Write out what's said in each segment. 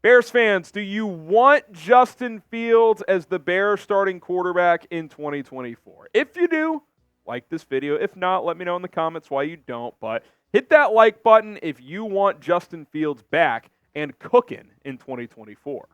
Bears fans, do you want Justin Fields as the Bears starting quarterback in 2024? If you do, like this video. If not, let me know in the comments why you don't. But hit that like button if you want Justin Fields back and cooking in 2024.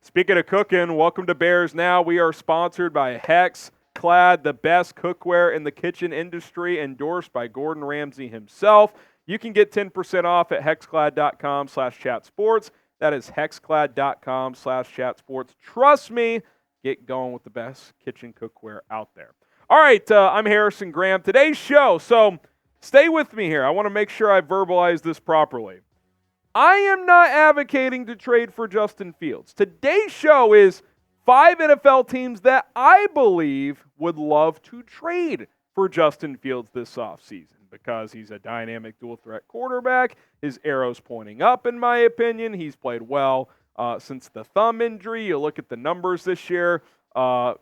Speaking of cooking, welcome to Bears Now. We are sponsored by Hex Clad, the best cookware in the kitchen industry, endorsed by Gordon Ramsay himself. You can get 10% off at hexclad.com/chatsports. That is hexclad.com/chatsports. Trust me, get going with the best kitchen cookware out there. All right, I'm Harrison Graham. Today's show, so stay with me here. I want to make sure I verbalize this properly. I am not advocating to trade for Justin Fields. Today's show is 5 NFL teams that I believe would love to trade for Justin Fields this offseason because he's a dynamic dual-threat quarterback. His arrow's pointing up, in my opinion. He's played well since the thumb injury. You look at the numbers this year.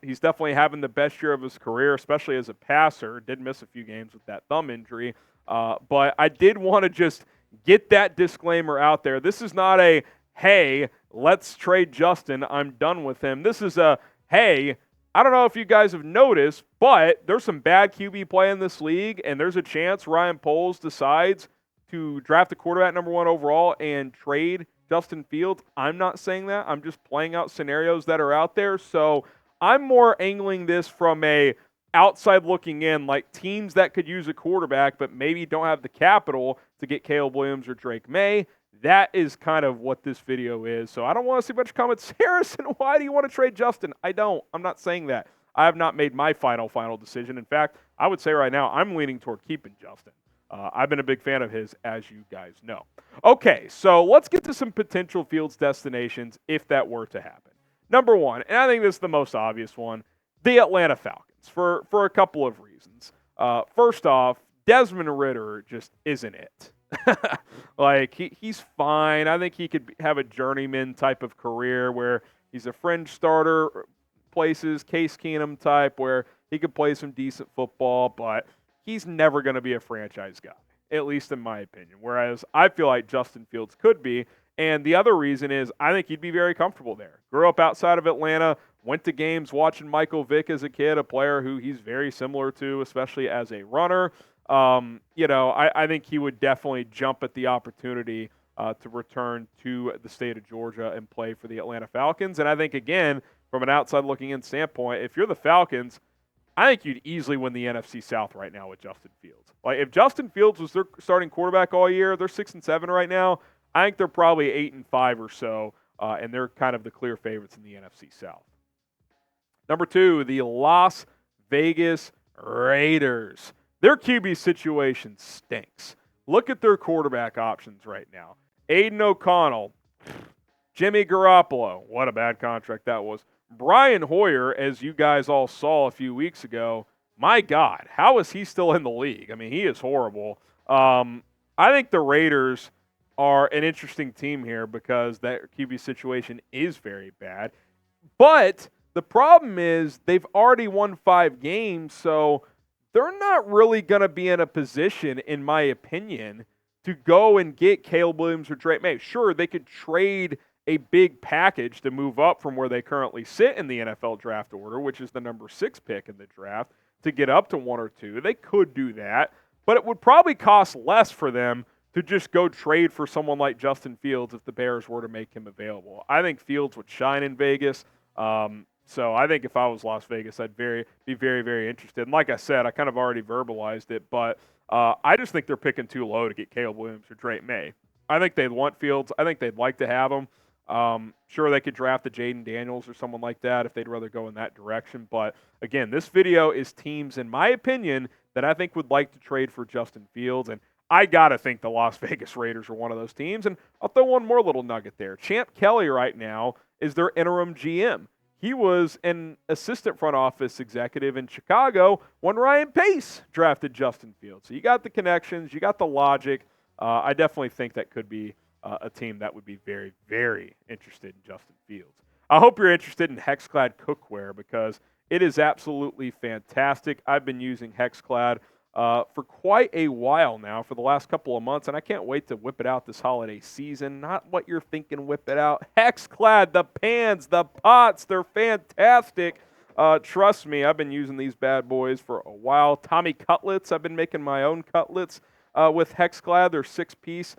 He's definitely having the best year of his career, especially as a passer. Did miss a few games with that thumb injury. But I did want to just get that disclaimer out there. This is not a, hey, let's trade Justin, I'm done with him. This is a, hey, I don't know if you guys have noticed, but there's some bad QB play in this league, and there's a chance Ryan Poles decides to draft a quarterback number 1 overall and trade Justin Fields. I'm not saying that. I'm just playing out scenarios that are out there. So I'm more angling this from a outside looking in, like teams that could use a quarterback but maybe don't have the capital to get Caleb Williams or Drake May. That is kind of what this video is. So I don't want to see a bunch of comments. Harrison, why do you want to trade Justin? I don't. I'm not saying that. I have not made my final decision. In fact, I would say right now I'm leaning toward keeping Justin. I've been a big fan of his, as you guys know. Okay, so let's get to some potential Fields destinations if that were to happen. Number 1, and I think this is the most obvious one, the Atlanta Falcons, for a couple of reasons. First off, Desmond Ridder just isn't it. Like, he's fine. I think he could have a journeyman type of career where he's a fringe starter, places, Case Keenum type, where he could play some decent football, but he's never going to be a franchise guy, at least in my opinion, whereas I feel like Justin Fields could be. And the other reason is I think he'd be very comfortable there. Grew up outside of Atlanta, went to games watching Michael Vick as a kid, a player who he's very similar to, especially as a runner. I think he would definitely jump at the opportunity to return to the state of Georgia and play for the Atlanta Falcons. And I think, again, from an outside looking in standpoint, if you're the Falcons, I think you'd easily win the NFC South right now with Justin Fields. Like, if Justin Fields was their starting quarterback all year, they're 6-7 right now. I think they're probably 8-5 or so, and they're kind of the clear favorites in the NFC South. Number 2, the Las Vegas Raiders. Their QB situation stinks. Look at their quarterback options right now. Aiden O'Connell, Jimmy Garoppolo, what a bad contract that was. Brian Hoyer, as you guys all saw a few weeks ago, my God, how is he still in the league? I mean, he is horrible. I think the Raiders are an interesting team here because that QB situation is very bad. But the problem is they've already won 5 games, so they're not really going to be in a position, in my opinion, to go and get Caleb Williams or Drake May. Sure, they could trade a big package to move up from where they currently sit in the NFL draft order, which is the number 6 pick in the draft, to get up to 1 or 2. They could do that, but it would probably cost less for them to just go trade for someone like Justin Fields if the Bears were to make him available. I think Fields would shine in Vegas. So I think if I was Las Vegas, I'd be very, very interested. And like I said, I kind of already verbalized it, but I just think they're picking too low to get Caleb Williams or Drake May. I think they'd want Fields. I think they'd like to have him. Sure, they could draft a Jaden Daniels or someone like that if they'd rather go in that direction. But, again, this video is teams, in my opinion, that I think would like to trade for Justin Fields. And I got to think the Las Vegas Raiders are one of those teams. And I'll throw one more little nugget there. Champ Kelly right now is their interim GM. He was an assistant front office executive in Chicago when Ryan Pace drafted Justin Fields. So you got the connections, you got the logic. I definitely think that could be a team that would be very, very interested in Justin Fields. I hope you're interested in Hexclad cookware because It is absolutely fantastic. I've been using HexClad for quite a while now, for the last couple of months, and I can't wait to whip it out this holiday season. Not what you're thinking, whip it out. HexClad, the pans, the pots, they're fantastic. Trust me, I've been using these bad boys for a while. Tommy Cutlets, I've been making my own cutlets with HexClad. Their 6-piece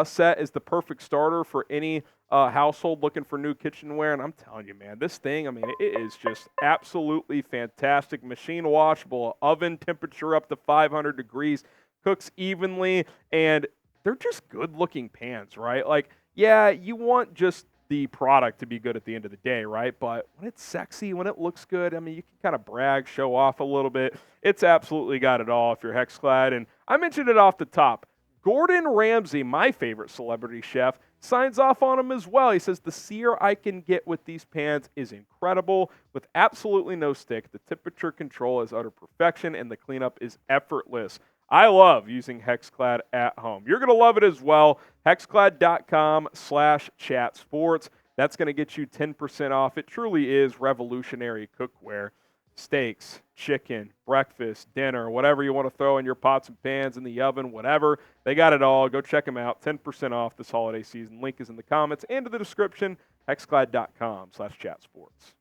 set is the perfect starter for any household looking for new kitchenware. And I'm telling you, man, this thing, I mean, it is just absolutely fantastic. Machine washable, oven temperature up to 500 degrees, cooks evenly, and they're just good looking pans, right? Like, yeah, you want just the product to be good at the end of the day, right? But when it's sexy, when it looks good, I mean, you can kind of brag, show off a little bit. It's absolutely got it all if you're HexClad. And I mentioned it off the top. Gordon Ramsay, my favorite celebrity chef, signs off on them as well. He says, the sear I can get with these pans is incredible. With absolutely no stick, the temperature control is utter perfection, and the cleanup is effortless. I love using HexClad at home. You're going to love it as well. HexClad.com/chatsports. That's going to get you 10% off. It truly is revolutionary cookware. Steaks, chicken, breakfast, dinner, whatever you want to throw in your pots and pans, in the oven, whatever. They got it all. Go check them out. 10% off this holiday season. Link is in the comments and in the description. HexClad.com/chatsports.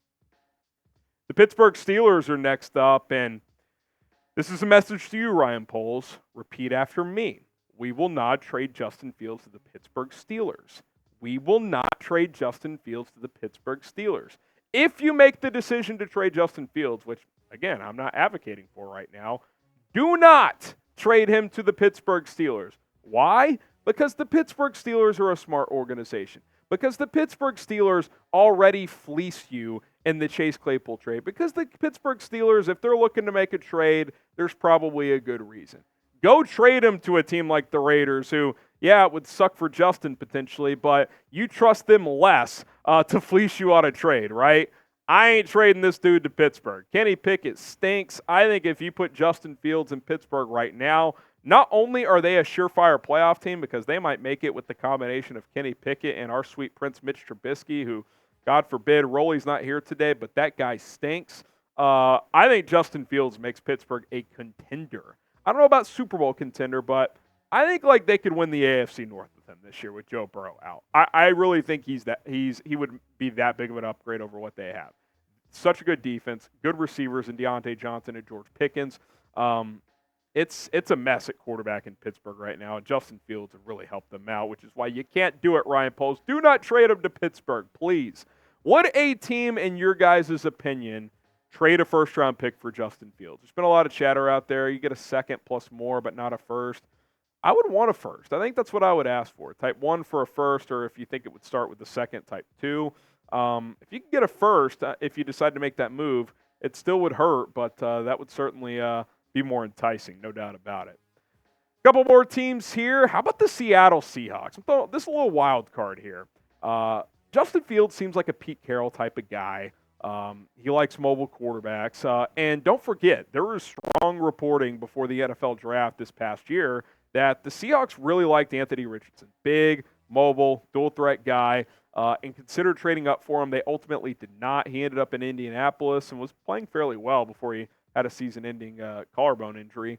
The Pittsburgh Steelers are next up, and this is a message to you, Ryan Poles. Repeat after me. We will not trade Justin Fields to the Pittsburgh Steelers. We will not trade Justin Fields to the Pittsburgh Steelers. If you make the decision to trade Justin Fields, which, again, I'm not advocating for right now, do not trade him to the Pittsburgh Steelers. Why? Because the Pittsburgh Steelers are a smart organization. Because the Pittsburgh Steelers already fleece you in the Chase Claypool trade. Because the Pittsburgh Steelers, if they're looking to make a trade, there's probably a good reason. Go trade him to a team like the Raiders who, yeah, it would suck for Justin potentially, but you trust them less to fleece you on a trade, right? I ain't trading this dude to Pittsburgh. Kenny Pickett stinks. I think if you put Justin Fields in Pittsburgh right now, not only are they a surefire playoff team because they might make it with the combination of Kenny Pickett and our sweet Prince Mitch Trubisky, who, God forbid, Rolly's not here today, but that guy stinks. I think Justin Fields makes Pittsburgh a contender. I don't know about Super Bowl contender, but I think like they could win the AFC North with him this year with Joe Burrow out. I really think he would be that big of an upgrade over what they have. Such a good defense, good receivers in Deontay Johnson and George Pickens. It's a mess at quarterback in Pittsburgh right now, and Justin Fields would really help them out, which is why you can't do it, Ryan Poles. Do not trade him to Pittsburgh, please. Would a team, in your guys' opinion, trade a first-round pick for Justin Fields? There's been a lot of chatter out there. You get a second plus more, but not a first. I would want a first. I think that's what I would ask for. Type 1 for a first, or if you think it would start with the second, type 2. If you can get a first, if you decide to make that move, it still would hurt, but that would certainly be more enticing, no doubt about it. A couple more teams here. How about the Seattle Seahawks? This is a little wild card here. Justin Fields seems like a Pete Carroll type of guy. He likes mobile quarterbacks. And don't forget, there was strong reporting before the NFL draft this past year that the Seahawks really liked Anthony Richardson. Big, mobile, dual-threat guy, and considered trading up for him. They ultimately did not. He ended up in Indianapolis and was playing fairly well before he had a season-ending collarbone injury.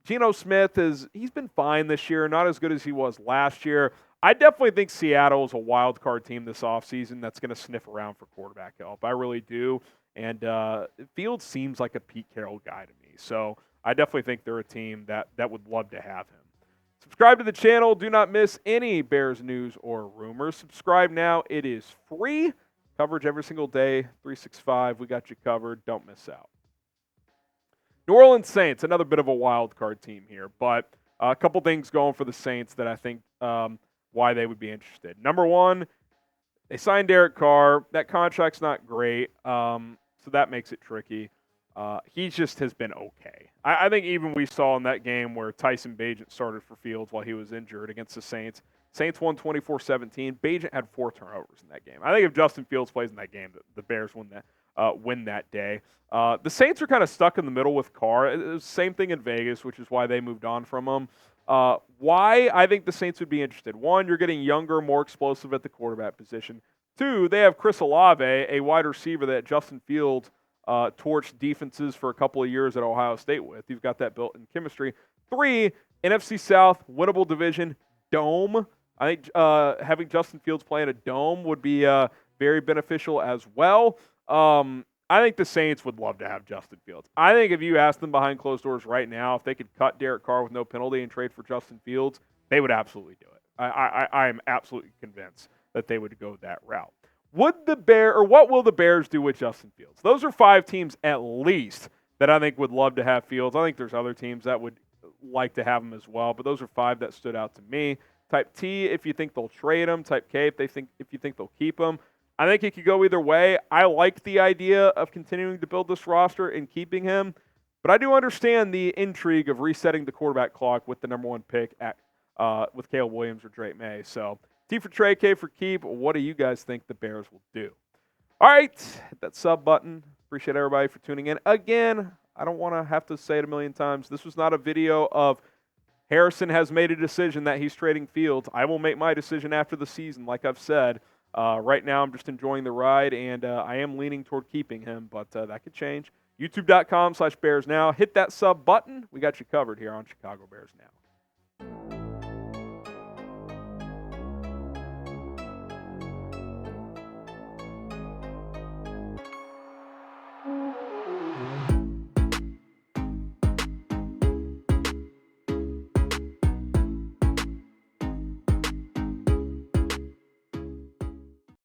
Geno Smith, he's been fine this year, not as good as he was last year. I definitely think Seattle is a wild card team this offseason that's going to sniff around for quarterback help. I really do. And Fields seems like a Pete Carroll guy to me. So I definitely think they're a team that would love to have him. Subscribe to the channel. Do not miss any Bears news or rumors. Subscribe now. It is free. Coverage every single day, 365. We got you covered. Don't miss out. New Orleans Saints, another bit of a wild card team here, but a couple things going for the Saints that I think why they would be interested. Number one, they signed Derek Carr. That contract's not great, so that makes it tricky. He just has been okay. I think even we saw in that game where Tyson Bagent started for Fields while he was injured against the Saints. Saints won 24-17. Bagent had 4 turnovers in that game. I think if Justin Fields plays in that game, the Bears win that day. The Saints are kind of stuck in the middle with Carr. It was the same thing in Vegas, which is why they moved on from him. Why I think the Saints would be interested. 1, you're getting younger, more explosive at the quarterback position. 2, they have Chris Olave, a wide receiver that Justin Fields torched defenses for a couple of years at Ohio State with. You've got that built-in chemistry. 3, NFC South, winnable division, dome. I think having Justin Fields play in a dome would be very beneficial as well. I think the Saints would love to have Justin Fields. I think if you asked them behind closed doors right now, if they could cut Derek Carr with no penalty and trade for Justin Fields, they would absolutely do it. I am absolutely convinced that they would go that route. What will the Bears do with Justin Fields? Those are 5 teams at least that I think would love to have Fields. I think there's other teams that would like to have him as well, but those are 5 that stood out to me. Type T, if you think they'll trade him. Type K, if you think they'll keep him. I think it could go either way. I like the idea of continuing to build this roster and keeping him, but I do understand the intrigue of resetting the quarterback clock with the number 1 pick with Caleb Williams or Drake May. So T for trade, K for keep. What do you guys think the Bears will do? All right, hit that sub button. Appreciate everybody for tuning in. Again, I don't want to have to say it a million times. This was not a video of Harrison has made a decision that he's trading Fields. I will make my decision after the season, like I've said. Right now, I'm just enjoying the ride, and I am leaning toward keeping him, but that could change. YouTube.com/BearsNow. Hit that sub button. We got you covered here on Chicago Bears Now.